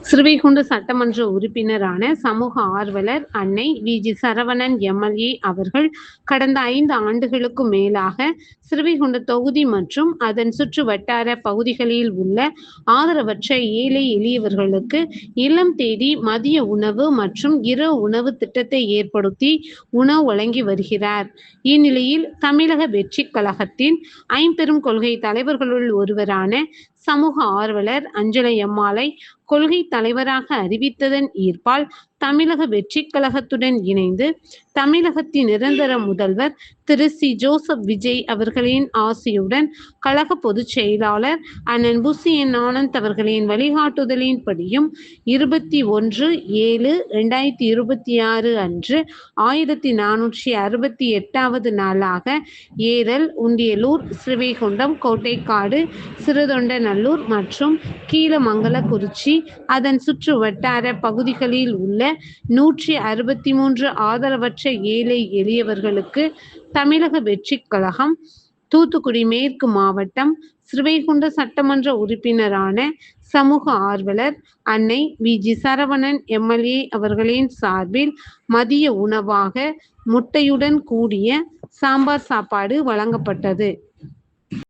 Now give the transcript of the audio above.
ஸ்ரீவைகுண்ட சட்டமன்ற உறுப்பினரான சமூக ஆர்வலர் அன்னை வி.ஜி. சரவணன் எம்.எல்.ஏ. அவர்கள் கடந்த 5 ஆண்டுகளுக்கு மேலாக ஸ்ரீவைகுண்ட தொகுதி மற்றும் அதன் சுற்று வட்டார பகுதிகளில் உள்ள ஆதரவற்ற ஏழை எளியவர்களுக்கு இல்லம் தேடி மதிய உணவு மற்றும் இரவு உணவு திட்டத்தை ஏற்படுத்தி உணவு வழங்கி வருகிறார். இந்நிலையில் தமிழக வெற்றிக் கழகத்தின் ஐம்பெரும் கொள்கை தலைவர்களுள் ஒருவரான சமூக ஆர்வலர் அஞ்சலை அம்மாளை கொள்கை தலைவராக அறிவித்ததன் ஈர்ப்பால் தமிழக வெற்றிக் கழகத்துடன் இணைந்து தமிழகத்தின் நிரந்தர முதல்வர் திரு சி. ஜோசப் விஜய் அவர்களின் ஆசியுடன் கழக பொதுச் செயலாளர் அண்ணன் புசி என். ஆனந்த் அவர்களின் வழிகாட்டுதலின்படியும் 21/7/2026 அன்று 1468வது நாளாக ஏரல், உண்டியலூர், ஸ்ரீவைகுண்டம், கோட்டைக்காடு, சிறுதொண்டநல்லூர் மற்றும் கீழமங்கலக்குறிச்சி அதன் சுற்று வட்டார பகுதிகளில் உள்ள 163 ஆதரவற்ற ஏழை எளியவர்களுக்கு தமிழக வெற்றிக் கழகம் தூத்துக்குடி மேற்கு மாவட்டம் ஸ்ரீவைகுண்ட சட்டமன்ற உறுப்பினரான சமூக ஆர்வலர் அன்னை வி.ஜி. சரவணன் எம்.எல்.ஏ. அவர்களின் சார்பில் மதிய உணவாக முட்டையுடன் கூடிய சாம்பார் சாப்பாடு வழங்கப்பட்டது.